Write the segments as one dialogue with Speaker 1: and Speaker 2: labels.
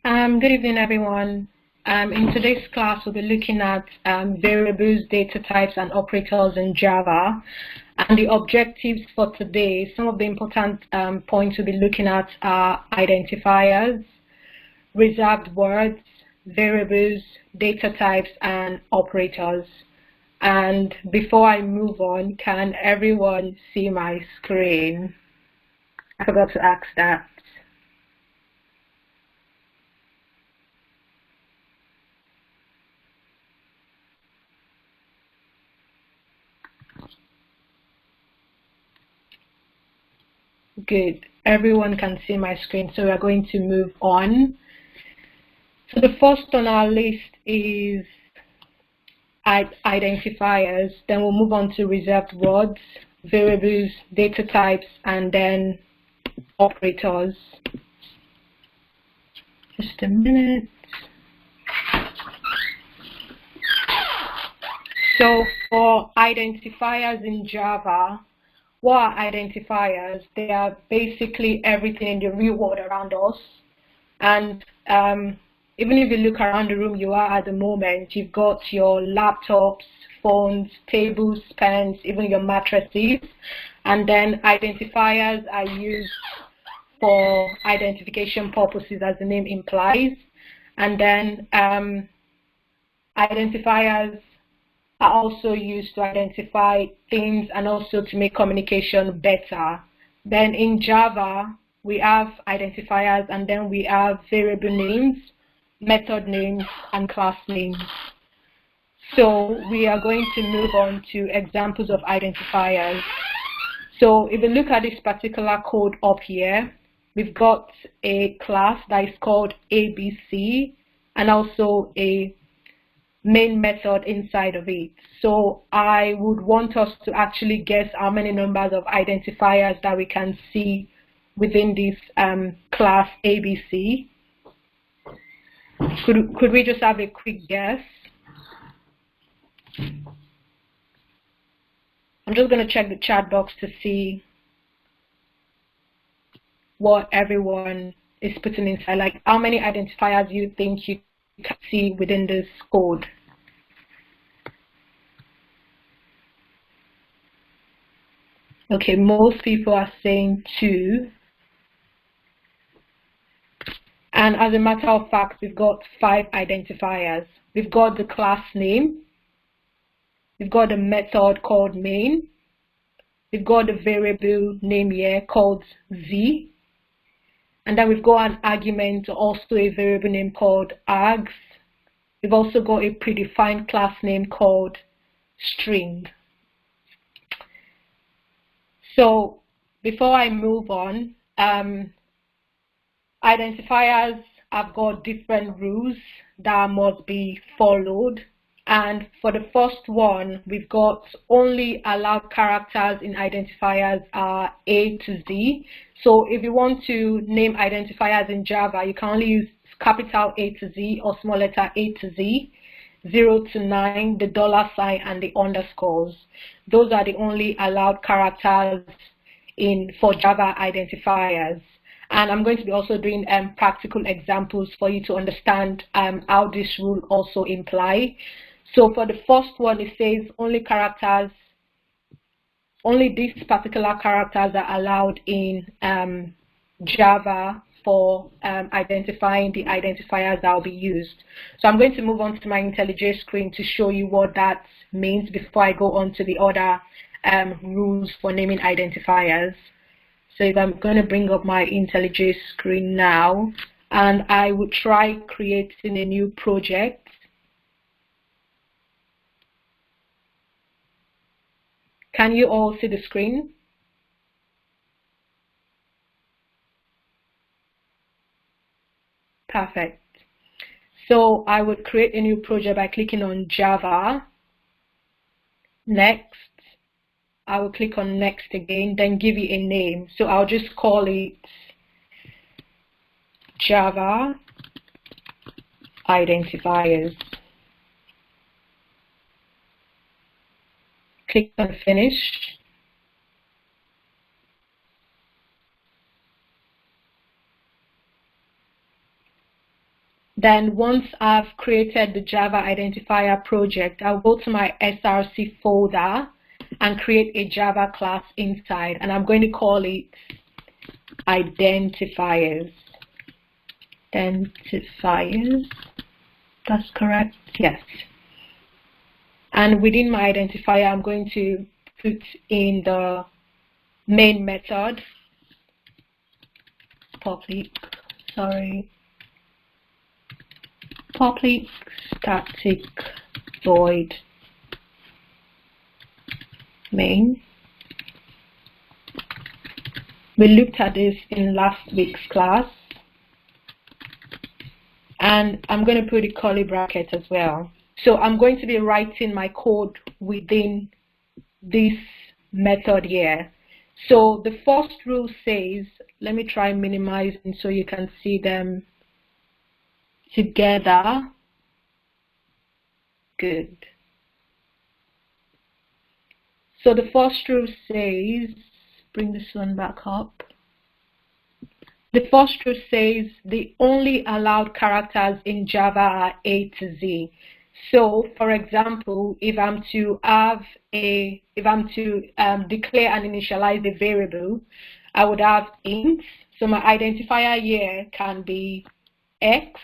Speaker 1: Good evening, everyone. In today's class, we'll be looking at variables, data types, and operators in Java. And the objectives for today, some of the important points we'll be looking at are identifiers, reserved words, variables, data types, and operators. And before I move on, can everyone see my screen? I forgot to ask that. Good. Everyone can see my screen, so we are going to move on. So the first on our list is identifiers. Then we'll move on to reserved words, variables, data types, and then operators. Just a minute. So for identifiers in Java, what are identifiers? They are basically everything in the real world around us. And even if you look around the room you are at the moment, you've got your laptops, phones, tables, pens, even your mattresses. And then identifiers are used for identification purposes, as the name implies. And then identifiers are also used to identify things and also to make communication better. Then in Java, we have identifiers, and then we have variable names, method names, and class names. So we are going to move on to examples of identifiers. So if you look at this particular code up here, we've got a class that is called ABC and also a main method inside of it. So I would want us to actually guess how many numbers of identifiers that we can see within this class ABC. Could we just have a quick guess? I'm just going to check the chat box to see what everyone is putting inside. Like, how many identifiers you think you can see within this code? Okay, most people are saying 2. And as a matter of fact, we've got 5 identifiers. We've got the class name, we've got the method called main, we've got the variable name here called z, and then we've got an argument, also a variable name called args. We've also got a predefined class name called string. So before I move on, identifiers have got different rules that must be followed. And for the first one, we've got only allowed characters in identifiers are A to Z. So if you want to name identifiers in Java, you can only use capital A to Z or small letter A to Z, 0 to 9, the $sign, and the underscores. Those are the only allowed characters for Java identifiers. And I'm going to be also doing practical examples for you to understand how this rule also imply. So for the first one, it says only these particular characters are allowed in Java for identifying the identifiers that will be used. So I'm going to move on to my IntelliJ screen to show you what that means before I go on to the other rules for naming identifiers. So if I'm going to bring up my IntelliJ screen now, and I will try creating a new project. Can you all see the screen? Perfect. So I would create a new project by clicking on Java. Next. I will click on next again, then give it a name. So I'll just call it Java identifiers. Click on finish. Then once I've created the Java identifier project, I'll go to my SRC folder and create a Java class inside, and I'm going to call it identifiers. Identifiers, that's correct, yes. And within my identifier, I'm going to put in the main method, public static void main. We looked at this in last week's class, and I'm going to put a curly bracket as well. So I'm going to be writing my code within this method here. So the first rule says, let me try minimizing so you can see them together. Good. So the first rule says, bring this one back up. The first rule says the only allowed characters in Java are A to Z. So, for example, if I'm to declare and initialize a variable, I would have int. So my identifier here can be X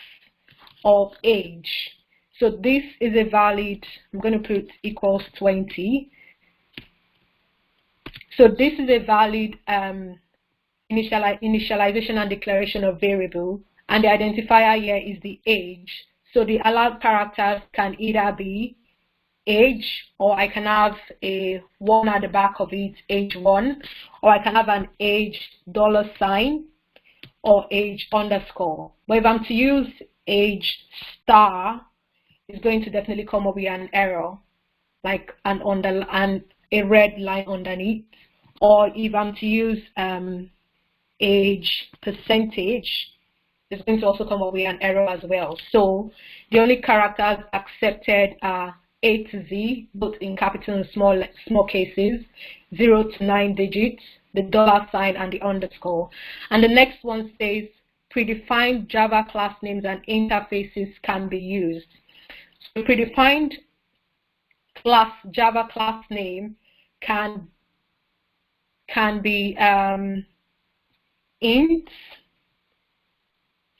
Speaker 1: of age. So this is a valid, I'm going to put equals 20. So this is a valid initialization and declaration of variable, and the identifier here is the age. So the allowed characters can either be age, or I can have a 1 at the back of it, age1, or I can have an age $, or age underscore. But if I'm to use age star, it's going to definitely come up with an error, like a red line underneath. Or if I'm to use age percentage, it's going to also come up with an error as well. So the only characters accepted are A to Z, both in capital and small cases, 0 to 9 digits, the $, and the underscore. And the next one says predefined Java class names and interfaces can be used. So predefined Java class name can be int.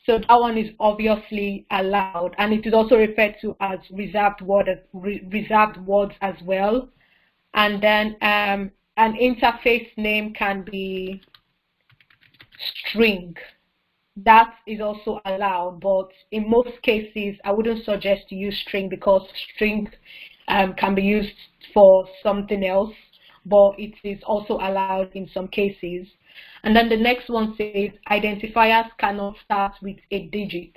Speaker 1: So that one is obviously allowed, and it is also referred to as reserved words as well. And then an interface name can be string. That is also allowed, but in most cases, I wouldn't suggest to use string, because string can be used for something else, but it is also allowed in some cases. And then the next one says identifiers cannot start with a digit.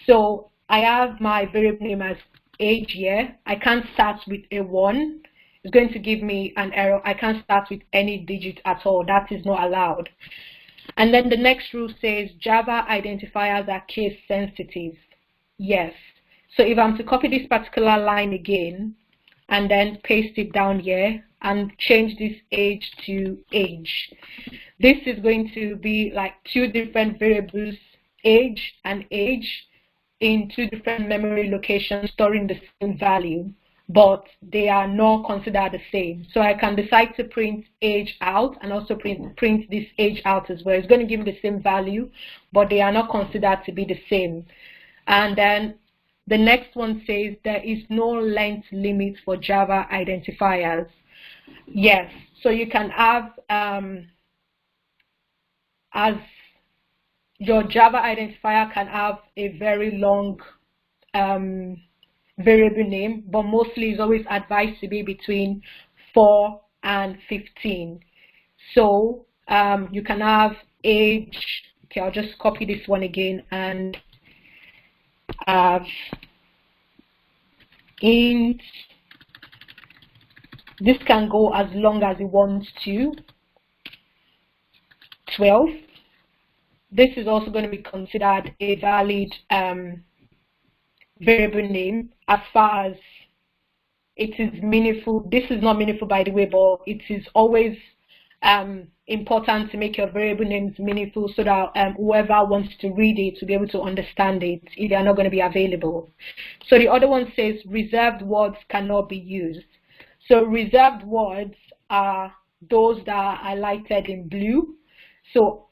Speaker 1: So I have my variable name as age here. I can't start with a 1. It's going to give me an error. I can't start with any digit at all. That is not allowed. And then the next rule says Java identifiers are case sensitive. Yes. So if I'm to copy this particular line again and then paste it down here and change this age to age, this is going to be like 2 different variables, age and age, in 2 different memory locations storing the same value, but they are not considered the same. So I can decide to print age out and also print this age out as well. It's going to give me the same value, but they are not considered to be the same. And then the next one says there is no length limit for Java identifiers. Yes, so you can have as your Java identifier can have a very long variable name, but mostly is always advised to be between 4 and 15. So you can have age. Okay, I'll just copy this one again and have int. This can go as long as it wants to. 12. This is also going to be considered a valid variable name as far as it is meaningful. This is not meaningful, by the way, but it is always important to make your variable names meaningful so that whoever wants to read it to be able to understand it if they are not going to be available. So the other one says reserved words cannot be used. So reserved words are those that are highlighted in blue. So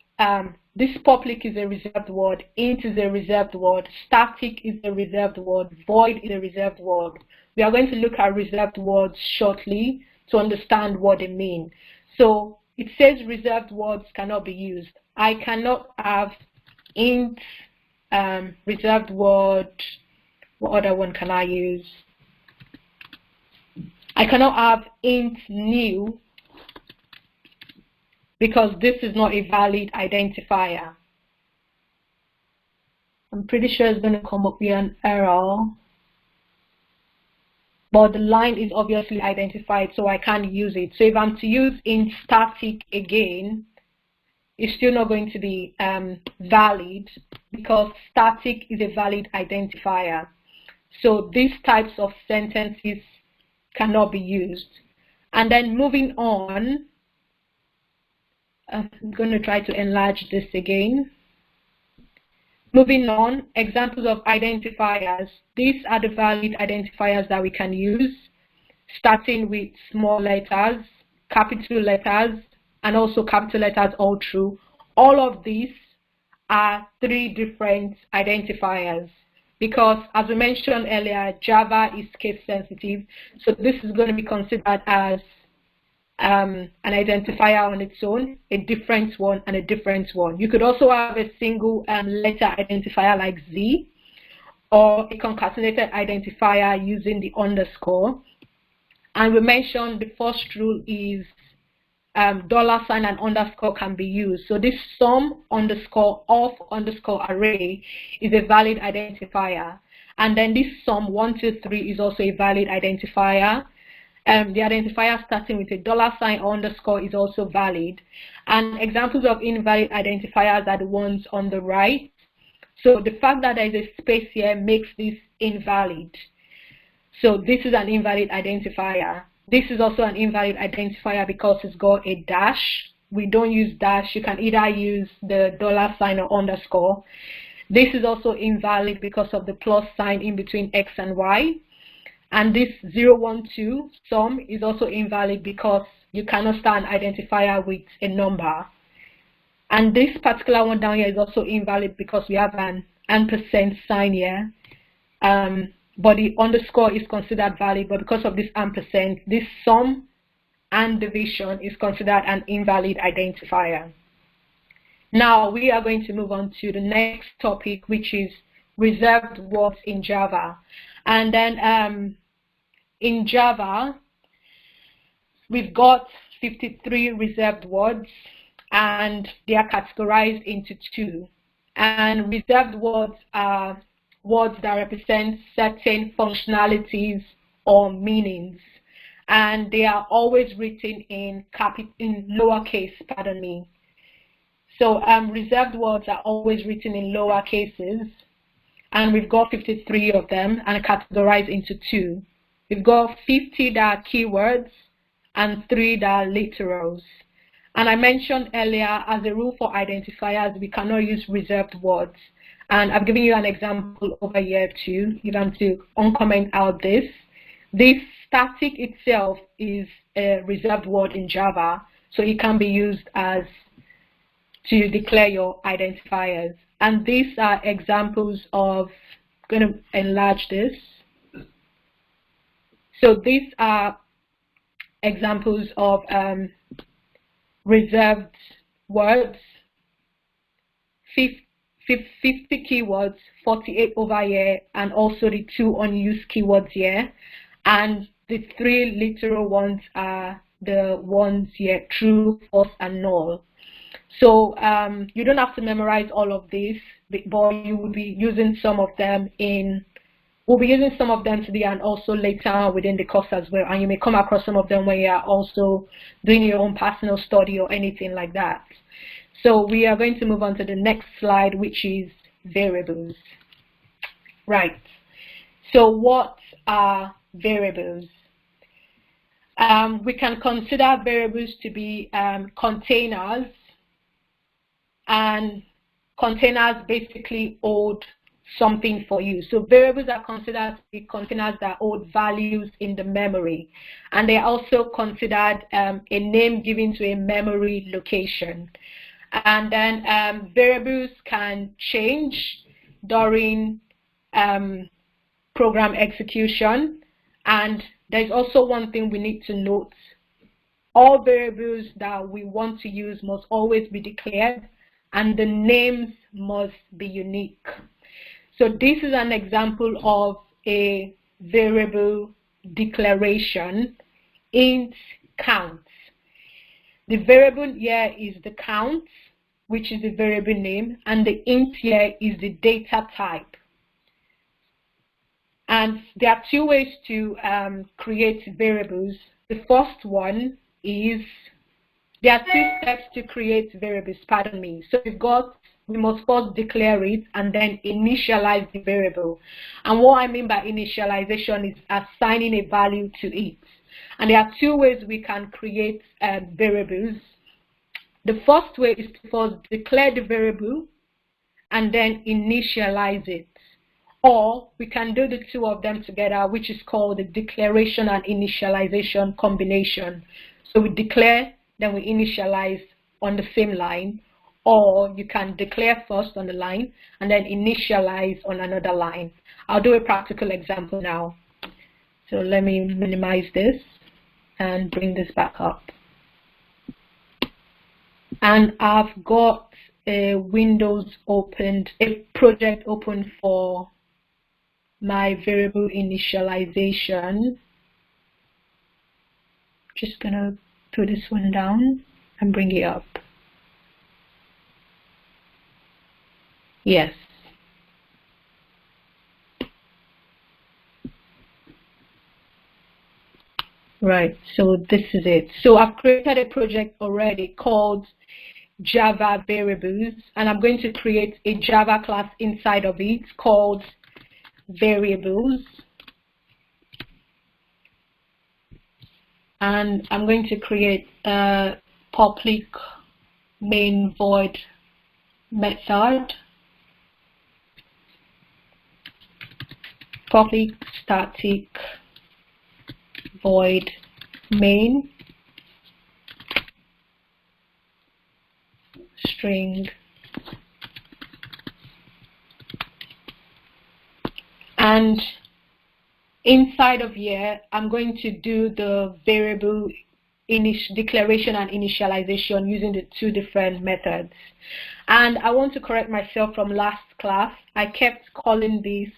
Speaker 1: this public is a reserved word, int is a reserved word, static is a reserved word, void is a reserved word. We are going to look at reserved words shortly to understand what they mean. So it says reserved words cannot be used. I cannot have int reserved word. What other one can I use? I cannot have int new because this is not a valid identifier. I'm pretty sure it's going to come up with an error. But the line is obviously identified, so I can't use it. So if I'm to use int static again, it's still not going to be valid because static is a valid identifier. So these types of sentences cannot be used. And then moving on, I'm going to try to enlarge this again. Moving on, examples of identifiers. These are the valid identifiers that we can use, starting with small letters, capital letters, and also capital letters all through. All of these are three different identifiers because, as we mentioned earlier, Java is case sensitive. So this is going to be considered as an identifier on its own, a different one, and a different one. You could also have a single letter identifier like Z, or a concatenated identifier using the underscore. And we mentioned the first rule is $sign and underscore can be used. So this sum underscore of underscore array is a valid identifier. And then this sum 1, 2, 3 is also a valid identifier. The identifier starting with a $sign or underscore is also valid. And examples of invalid identifiers are the ones on the right. So the fact that there is a space here makes this invalid. So this is an invalid identifier. This is also an invalid identifier because it's got a dash. We don't use dash. You can either use the $sign or underscore. This is also invalid because of the plus sign in between X and Y. And this 0, 1, 2 sum is also invalid because you cannot start an identifier with a number. And this particular one down here is also invalid because we have an ampersand sign here. But the underscore is considered valid, but because of this ampersand, this sum and division is considered an invalid identifier. Now we are going to move on to the next topic, which is reserved words in Java. And then in Java, we've got 53 reserved words, and they are categorized into two. And reserved words are words that represent certain functionalities or meanings, and they are always written in lowercase, pardon me. So reserved words are always written in lower cases, and we've got 53 of them and categorized into two. We've got 50 that are keywords and 3 that are literals. And I mentioned earlier, as a rule for identifiers, we cannot use reserved words. And I've given you an example over here too. You want to uncomment out this. This static itself is a reserved word in Java, so it can be used as to declare your identifiers. And these are examples of, I'm going to enlarge this. So these are examples of reserved words. 50 keywords, 48 over here, and also the 2 unused keywords here. And the 3 literal ones are the ones here, true, false, and null. So you don't have to memorize all of these, but you will be using some of them today and also later within the course as well. And you may come across some of them when you are also doing your own personal study or anything like that. So we are going to move on to the next slide, which is variables. Right. So what are variables? We can consider variables to be containers, and containers basically hold something for you. So variables are considered to be containers that hold values in the memory, and they are also considered a name given to a memory location. And then variables can change during program execution. And there's also one thing we need to note: all variables that we want to use must always be declared, and the names must be unique. So this is an example of a variable declaration: int count. The variable here is the count, which is the variable name, and the int here is the data type. And there are two ways to create variables. The first one is, there are two steps to create variables, pardon me. So we must first declare it and then initialize the variable. And what I mean by initialization is assigning a value to it. And there are two ways we can create variables. The first way is to first declare the variable and then initialize it. Or we can do the two of them together, which is called the declaration and initialization combination. So we declare, then we initialize on the same line. Or you can declare first on the line and then initialize on another line. I'll do a practical example now. So let me minimize this and bring this back up. And I've got a Windows opened, a project open for my variable initialization. Just gonna put this one down and bring it up. Yes. Right, so this is it. So I've created a project already called Java variables, and I'm going to create a Java class inside of it called variables. And I'm going to create a public main void method, public static void main string, and inside of here I'm going to do the variable declaration and initialization using the two different methods. And I want to correct myself from last class. I kept calling these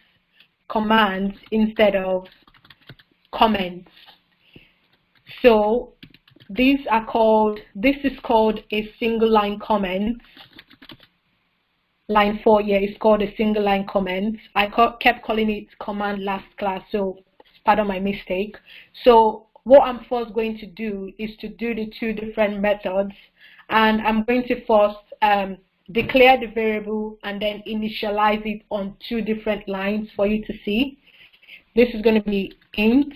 Speaker 1: commands instead of comments. So this is called a single line comment. Line 4 here is called a single line comment. I kept calling it command last class, so pardon my mistake. So what I'm first going to do is to do the two different methods, and I'm going to first declare the variable and then initialize it on two different lines for you to see. This is going to be int,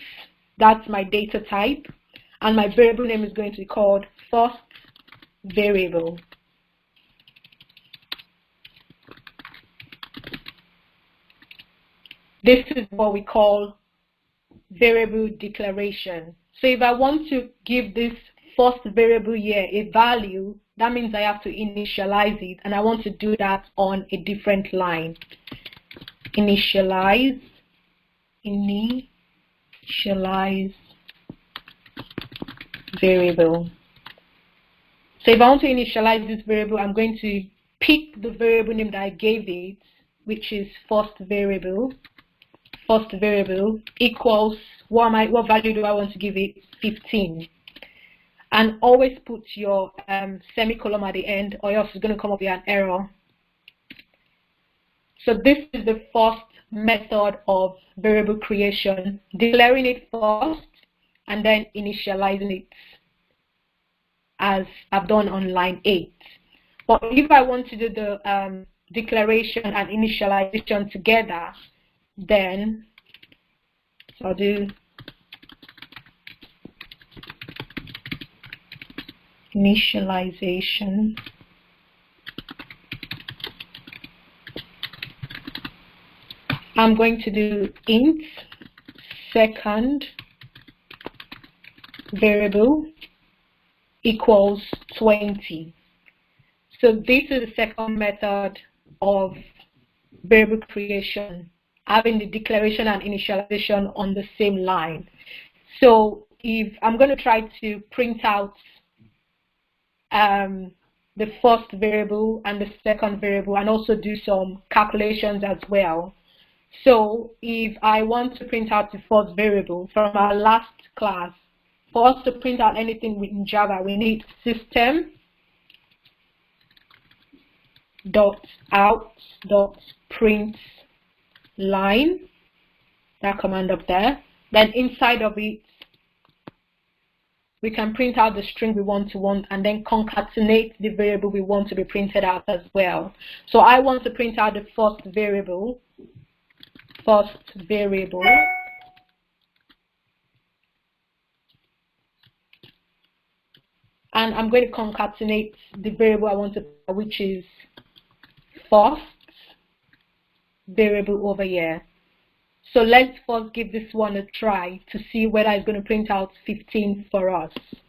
Speaker 1: that's my data type, and my variable name is going to be called first variable. This is what we call variable declaration. So if I want to give this first variable here a value, that means I have to initialize it, and I want to do that on a different line. Initialize variable. So if I want to initialize this variable, I'm going to pick the variable name that I gave it, which is first variable. First variable equals, what value do I want to give it? 15. And always put your semicolon at the end, or else it's going to come up with an error. So this is the first method of variable creation, declaring it first and then initializing it, as I've done on line 8. But if I want to do the declaration and initialization together, then so I'll do initialization. I'm going to do int second variable equals 20. So this is the second method of variable creation, having the declaration and initialization on the same line. So if I'm going to try to print out the first variable and the second variable and also do some calculations as well. So if I want to print out the first variable from our last class, for us to print out anything in Java, we need system.out.print line, that command up there. Then inside of it, we can print out the string we want and then concatenate the variable we want to be printed out as well. So I want to print out the first variable. And I'm going to concatenate the variable I want to, which is first variable over here. So let's first give this one a try to see whether it's going to print out 15 for us. You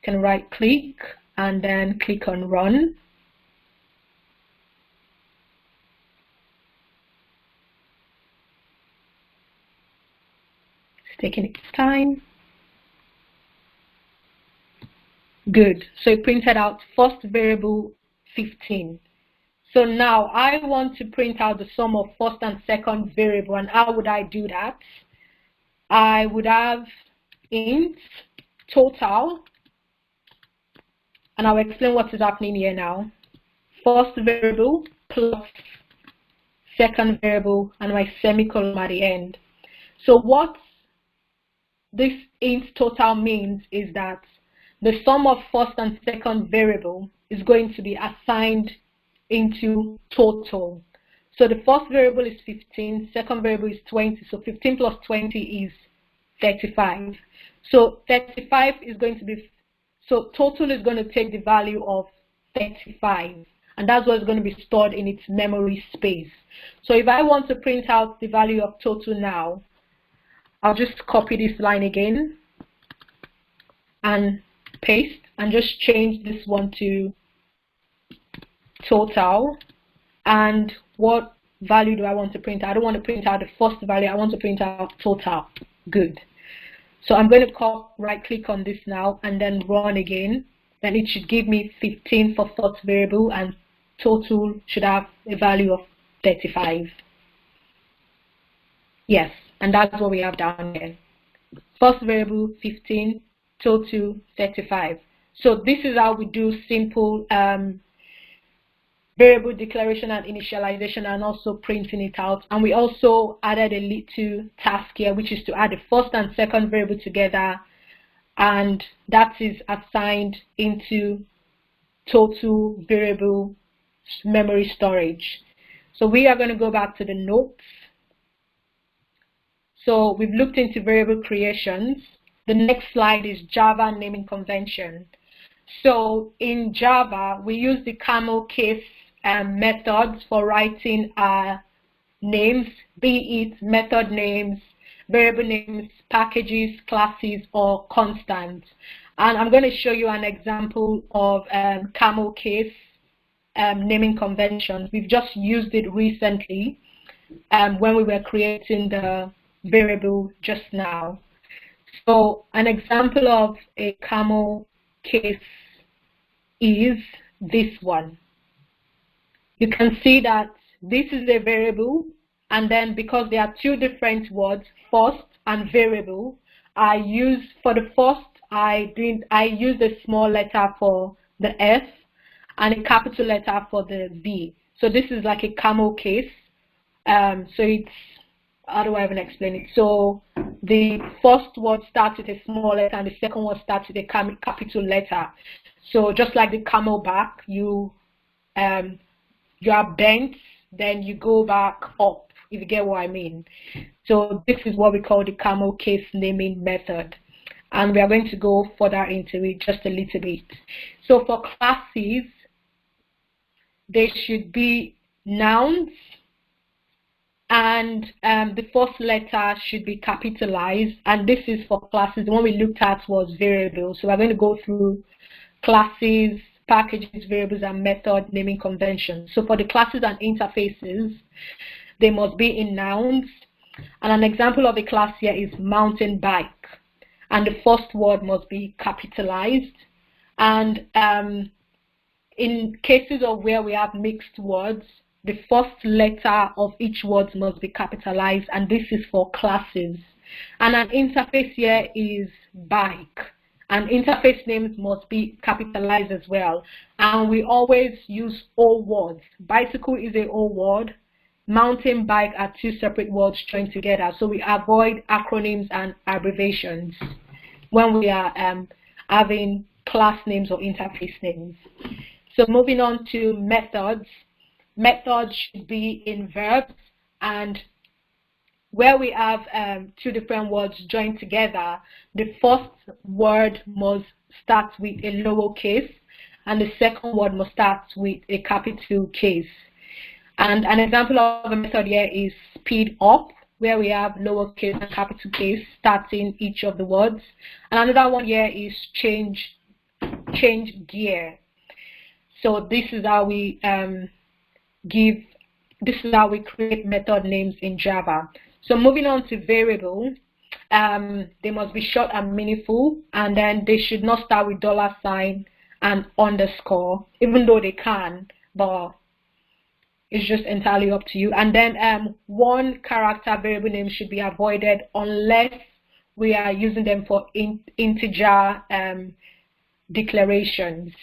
Speaker 1: can right click and then click on run. It's taking its time. Good. So it printed out first variable 15. So now I want to print out the sum of first and second variable. And how would I do that? I would have int total, and I'll explain what is happening here now. First variable plus second variable and my semicolon at the end. So what this int total means is that the sum of first and second variable is going to be assigned into total. So the first variable is 15, second variable is 20, so 15 plus 20 is 35. So 35 is going to be, so total is going to take the value of 35, and that's what's going to be stored in its memory space. So if I want to print out the value of total now, I'll just copy this line again and paste and just change this one to total. And what value do I want to print out? I don't want to print out the first value, I want to print out total. Good. So I'm going to right click on this now and then run again. Then it should give me 15 for first variable and total should have a value of 35. Yes, and that's what we have down here. First variable 15, total 35. So this is how we do simple variable declaration and initialization and also printing it out. And we also added a little task here, which is to add the first and second variable together, and that is assigned into total variable memory storage. So we are going to go back to the notes. So we've looked into variable creations. The next slide is Java naming convention. So in Java, we use the camel case methods for writing our names, be it method names, variable names, packages, classes, or constants. And I'm going to show you an example of camel case naming convention. We've just used it recently when we were creating the variable just now. So an example of a camel case is this one. You can see that this is a variable, and then because there are two different words, first and variable, I use for the first I used a small letter for the F and a capital letter for the V. So this is like a camel case. So it's, how do I even explain it? So the first word starts with a small letter and the second word starts with a capital letter. So just like the camel back, you are bent, then you go back up, if you get what I mean. So this is what we call the camel case naming method. and we are going to go further into it just a little bit. So for classes, they should be nouns, and the first letter should be capitalized, and this is for classes. The one we looked at was variables. So we're going to go through classes, packages, variables, and method naming conventions. So for the classes and interfaces, they must be in nouns, and an example of a class here is mountain bike, and the first word must be capitalized. And in cases of where we have mixed words, the first letter of each word must be capitalized, and this is for classes. And an interface here is bike, and interface names must be capitalized as well. And we always use all words. Bicycle is a whole word. Mountain bike are two separate words joined together. So we avoid acronyms and abbreviations when we are having class names or interface names. So moving on to methods. Methods should be in verbs, and where we have two different words joined together, the first word must start with a lowercase, and the second word must start with a capital case. And an example of a method here is speed up, where we have lowercase and capital case starting each of the words. And another one here is change gear. So this is how we create method names in Java. So moving on to variable, they must be short and meaningful, and then they should not start with $ and underscore, even though they can, but it's just entirely up to you. And then one character variable name should be avoided unless we are using them for integer declarations.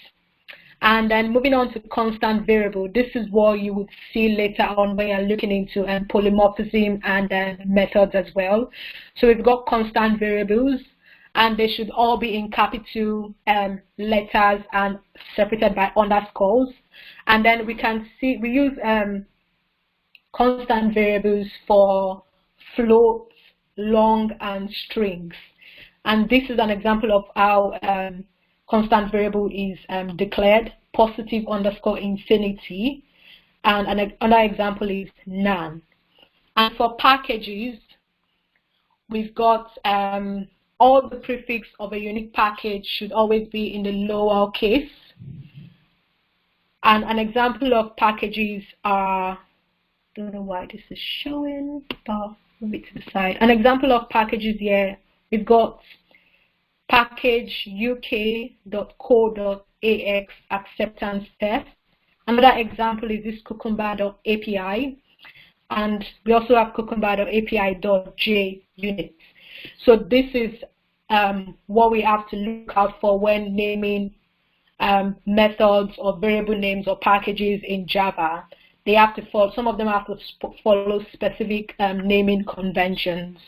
Speaker 1: And then moving on to constant variable, this is what you would see later on when you're looking into polymorphism and methods as well. So we've got constant variables, and they should all be in capital letters and separated by underscores. And then we can see we use constant variables for floats, long, and strings. And this is an example of how constant variable is declared: positive underscore infinity. And another example is none. And for packages, we've got all the prefix of a unique package should always be in the lower case. And an example of packages are, don't know why this is showing, but move it to the side. An example of packages here, we've got package uk.co.ax acceptance test. Another example is this cucumber.api, and we also have cucumber.api.junit. So this is what we have to look out for when naming methods or variable names or packages in Java. They have to follow, some of them have to follow specific naming conventions.